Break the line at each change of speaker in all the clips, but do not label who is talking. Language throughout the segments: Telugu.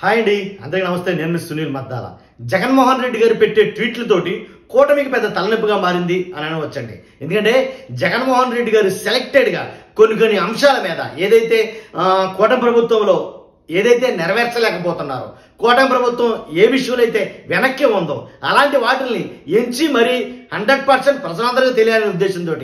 హాయ్ అండి, అందరికీ నమస్తే. నేను సునీల్ మద్దాల. జగన్మోహన్ రెడ్డి గారు పెట్టే ట్వీట్లతోటి కూటమికి పెద్ద తలనొప్పిగా మారింది అని అనవచ్చండి. ఎందుకంటే జగన్మోహన్ రెడ్డి గారు సెలెక్టెడ్గా కొన్ని అంశాల మీద ఏదైతే కూటమి ప్రభుత్వంలో ఏదైతే నెరవేర్చలేకపోతున్నారో, కూటమి ప్రభుత్వం ఏ విషయంలో అయితే వెనక్కి ఉందో అలాంటి వాటిని ఎంచి మరీ 100% ప్రజలందరికీ తెలియాలనే ఉద్దేశంతో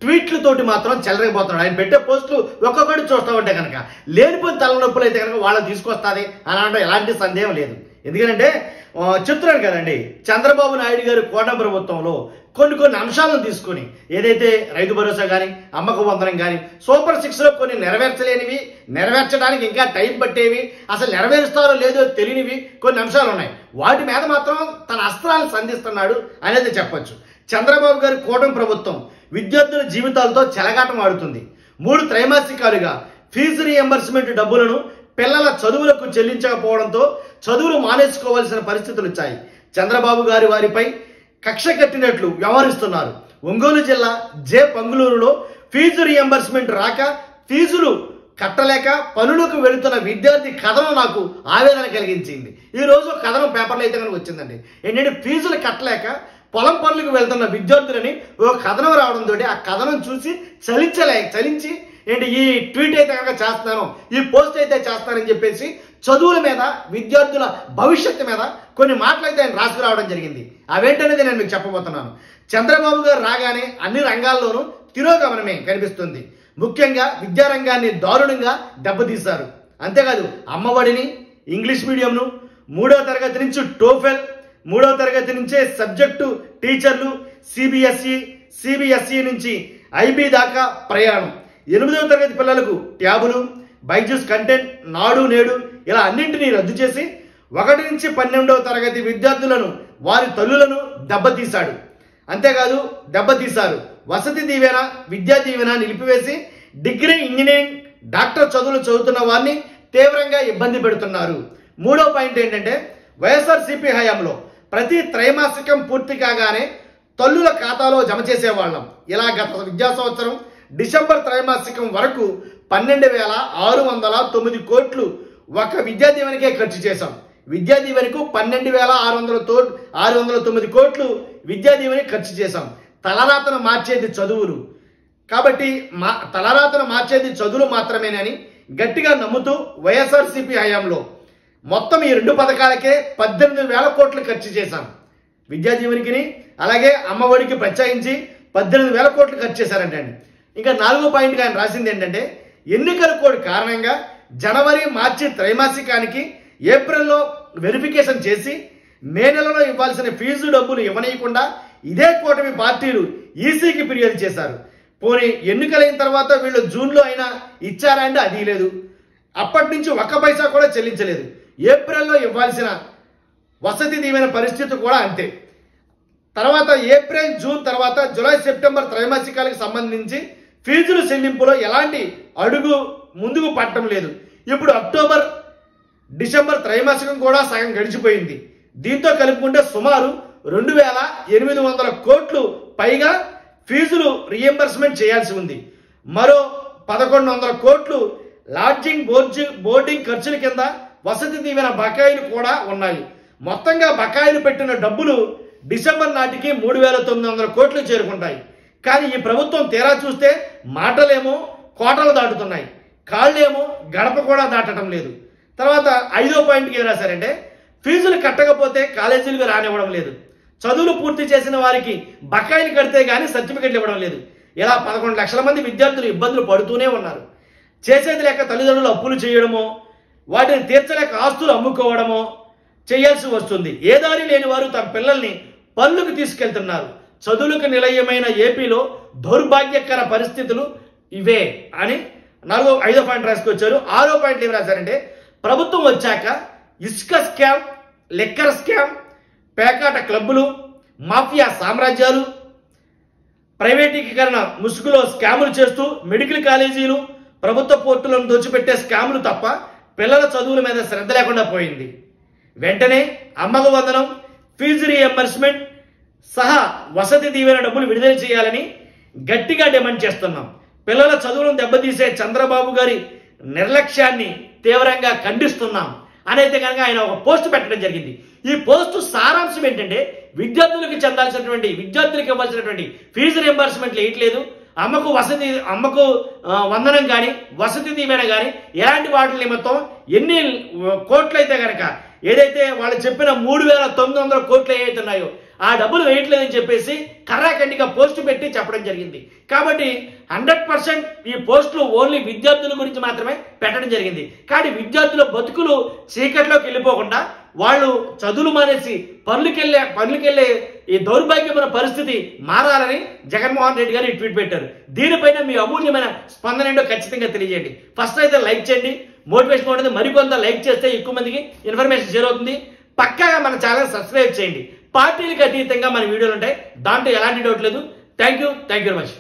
ట్వీట్లతోటి మాత్రం చెలరకపోతున్నాడు. ఆయన పెట్టే పోస్టులు ఒక్కొక్కటి చూస్తూ ఉంటే కనుక లేనిపోయిన తలనొప్పులు అయితే కనుక వాళ్ళని తీసుకొస్తుంది అని అనడం ఎలాంటి సందేహం లేదు. ఎందుకంటే చెప్తున్నాడు కదండి, చంద్రబాబు నాయుడు గారు కూటమి ప్రభుత్వంలో కొన్ని అంశాలను తీసుకొని ఏదైతే రైతు భరోసా కానీ, అమ్మక వందనం కానీ, సూపర్ 6లో కొన్ని నెరవేర్చలేనివి, నెరవేర్చడానికి ఇంకా టైం పట్టేవి, అసలు నెరవేరుస్తారో లేదో తెలియనివి కొన్ని అంశాలు ఉన్నాయి. వాటి మీద మాత్రం తన అస్త్రాలను సంధిస్తున్నాడు అనేది చెప్పొచ్చు. చంద్రబాబు గారి కూటమి ప్రభుత్వం విద్యార్థుల జీవితాలతో చెలగాటం ఆడుతుంది. 3 త్రైమాసికాలుగా ఫీజు రీఎంబర్స్మెంట్ డబ్బులను పిల్లల చదువులకు చెల్లించకపోవడంతో చదువులు మానేసుకోవాల్సిన పరిస్థితులు వచ్చాయి. చంద్రబాబు గారి వారిపై కక్ష కట్టినట్లు వ్యవహరిస్తున్నారు. ఒంగోలు జిల్లా పంగులూరులో ఫీజు రీఎంబర్స్మెంట్ రాక ఫీజులు కట్టలేక పనులకు వెళుతున్న విద్యార్థి కథనం నాకు ఆవేదన కలిగించింది. ఈ రోజు కథనం పేపర్లో అయితే కనుక వచ్చిందండి. ఏంటంటే ఫీజులు కట్టలేక పొలం పనులకు వెళ్తున్న విద్యార్థులని ఒక కథనం రావడంతో ఆ కథనం చూసి చలించి ఏంటి ఈ ట్వీట్ అయితే కనుక చేస్తున్నాను, ఈ పోస్ట్ అయితే చేస్తానని చెప్పేసి చదువుల మీద, విద్యార్థుల భవిష్యత్తు మీద కొన్ని మాటలు అయితే ఆయన రాసుకురావడం జరిగింది. అవేంటనేది నేను మీకు చెప్పబోతున్నాను. చంద్రబాబు గారు రాగానే అన్ని రంగాల్లోనూ తిరోగమనమే కనిపిస్తుంది. ముఖ్యంగా విద్యారంగాన్ని దారుణంగా దెబ్బతీశారు. అంతేకాదు అమ్మఒడిని, ఇంగ్లీష్ మీడియంను, 3వ తరగతి నుంచి టోఫెల్, 3వ తరగతి నుంచే సబ్జెక్టు టీచర్లు, సిబిఎస్ఈ నుంచి ఐబీ దాకా ప్రయాణం, 8వ తరగతి పిల్లలకు ట్యాబులు, బైజూస్ కంటెంట్, నాడు నేడు ఇలా అన్నింటినీ రద్దు చేసి 1 నుంచి 12వ తరగతి విద్యార్థులను, వారి తల్లులను దెబ్బతీశారు. Vasathi Deevena, Vidya Deevena నిలిపివేసి degree, engineering, doctor చదువులు చదువుతున్న వారిని తీవ్రంగా ఇబ్బంది పెడుతున్నారు. 3వ పాయింట్ ఏంటంటే వైఎస్ఆర్సీపీ హయాంలో ప్రతి త్రైమాసికం పూర్తి కాగానే తల్లుల ఖాతాలో జమ చేసేవాళ్ళం. ఇలా గత విద్యా సంవత్సరం డిసెంబర్ త్రైమాసికం వరకు 12,609 కోట్లు ఒక విద్యా దీవెనకే ఖర్చు చేశాం. విద్యా దీవెనకు 12,609 కోట్లు విద్యా దీవెనకి ఖర్చు చేశాం. తలరాతను మార్చేది చదువులు కాబట్టి తలరాతను మార్చేది చదువులు మాత్రమేనని గట్టిగా నమ్ముతూ వైఎస్ఆర్సీపీ హయాంలో మొత్తం ఈ 2 పథకాలకే 18,000 కోట్లు ఖర్చు చేశాం. విద్యా దీవెనకి అలాగే అమ్మఒడికి ప్రత్యేకించి 18,000 కోట్లు ఖర్చు చేశారంటే. ఇంకా 4వ పాయింట్గా ఆయన రాసింది ఏంటంటే ఎన్నికల కోడ్ కారణంగా జనవరి, మార్చి త్రైమాసికానికి ఏప్రిల్లో వెరిఫికేషన్ చేసి మే నెలలో ఇవ్వాల్సిన ఫీజు డబ్బులు ఇవ్వనీయకుండా ఇదే కూటమి పార్టీలు ఈసీకి ఫిర్యాదు చేశారు. పోనీ ఎన్నికలైన తర్వాత వీళ్ళు జూన్లో అయినా ఇచ్చారా అంటే అది లేదు. అప్పటి నుంచి 1 పైసా కూడా చెల్లించలేదు. ఏప్రిల్లో ఇవ్వాల్సిన వసతి దీవెన పరిస్థితి కూడా అంతే. తర్వాత ఏప్రిల్, జూన్ తర్వాత జూలై, సెప్టెంబర్ త్రైమాసికాలకు సంబంధించి ఫీజుల చెల్లింపులో ఎలాంటి అడుగు ముందుకు పడటం లేదు. ఇప్పుడు అక్టోబర్, డిసెంబర్ త్రైమాసికం కూడా సగం గడిచిపోయింది. దీంతో కలుపుకుంటే సుమారు 2,800 కోట్లు పైగా ఫీజులు రీఎంబర్స్మెంట్ చేయాల్సి ఉంది. మరో 1,100 కోట్లు లాడ్జింగ్, బోర్డింగ్ ఖర్చుల కింద వసతి దీవెన బకాయిలు కూడా ఉన్నాయి. మొత్తంగా బకాయిలు పెట్టిన డబ్బులు డిసెంబర్ నాటికి 3,900 కోట్లు చేరుకుంటాయి. కానీ ఈ ప్రభుత్వం తీరా చూస్తే మాటలేమో కోటలు దాటుతున్నాయి, కాళ్ళేమో గడప కూడా దాటడం లేదు. తర్వాత 5వ పాయింట్కి ఏం రాశారంటే ఫీజులు కట్టకపోతే కాలేజీలకు రానివ్వడం లేదు, చదువులు పూర్తి చేసిన వారికి బకాయిలు కడితే కానీ సర్టిఫికెట్లు ఇవ్వడం లేదు. ఇలా 11 లక్షల మంది విద్యార్థులు ఇబ్బందులు పడుతూనే ఉన్నారు. చేసేది లేక తల్లిదండ్రులు అప్పులు చేయడమో, వాటిని తీర్చలేక ఆస్తులు అమ్ముకోవడమో చేయాల్సి వస్తుంది. ఏ దారి లేని వారు తమ పిల్లల్ని పనులకు తీసుకెళ్తున్నారు. చదువులకు నిలయమైన ఏపీలో దౌర్భాగ్యకర పరిస్థితులు ఇవే అని 5వ పాయింట్ రాసుకొచ్చారు. 6వ పాయింట్ ఏం రాశారంటే ప్రభుత్వం వచ్చాక ఇసుక స్కామ్, లిక్కర్ స్కామ్, పేకాట క్లబ్బులు, మాఫియా సామ్రాజ్యాలు, ప్రైవేటీకరణ ముసుగులో స్కాములు చేస్తూ మెడికల్ కాలేజీలు, ప్రభుత్వ పోర్టులను దోచిపెట్టే స్కాములు తప్ప పిల్లల చదువుల మీద శ్రద్ధ లేకుండా పోయింది. వెంటనే అమ్మక వందనం, ఫీజు రీఎంబర్స్మెంట్ సహా వసతి దీవెన డబ్బులు విడుదల చేయాలని గట్టిగా డిమాండ్ చేస్తున్నాం. పిల్లల చదువులను దెబ్బతీసే చంద్రబాబు గారి నిర్లక్ష్యాన్ని తీవ్రంగా ఖండిస్తున్నాం
అనేది కనుక ఆయన ఒక పోస్ట్ పెట్టడం జరిగింది. ఈ పోస్ట్ సారాంశం ఏంటంటే విద్యార్థులకు చెందాల్సినటువంటి విద్యార్థులకు ఇవ్వాల్సినటువంటి ఫీజు రియంబర్స్మెంట్లు వేయట్లేదు, అమ్మకు వందనం కానీ వసతి దీవెన కానీ ఎలాంటి వాటి నిమిత్తం ఎన్ని కోట్లు అయితే కనుక ఏదైతే వాళ్ళు చెప్పిన 3,900 కోట్లు ఏవైతే ఉన్నాయో ఆ డబ్బులు వేయట్లేదని చెప్పేసి కర్రాఖండిగా పోస్ట్ పెట్టి చెప్పడం జరిగింది. కాబట్టి 100% ఈ పోస్టులు ఓన్లీ విద్యార్థుల గురించి మాత్రమే పెట్టడం జరిగింది. కానీ విద్యార్థుల బతుకులు చీకట్లోకి వెళ్ళిపోకుండా వాళ్ళు చదువులు మానేసి పనులకెళ్ళే ఈ దౌర్భాగ్యమైన పరిస్థితి మారాలని జగన్మోహన్ రెడ్డి గారు ఈ ట్వీట్ పెట్టారు. దీనిపైన మీ అమూల్యమైన స్పందన ఏంటో ఖచ్చితంగా తెలియజేయండి. ఫస్ట్ అయితే లైక్ చేయండి, మోటివేషన్ ఉంటుంది. మరికొంత లైక్ చేస్తే ఎక్కువ మందికి ఇన్ఫర్మేషన్ షేర్ అవుతుంది. పక్కాగా మన ఛానల్ సబ్స్క్రైబ్ చేయండి. పార్టీలకు అతీతంగా మన వీడియోలు ఉంటాయి, దాంట్లో ఎలాంటి డౌట్ లేదు. Thank you very much.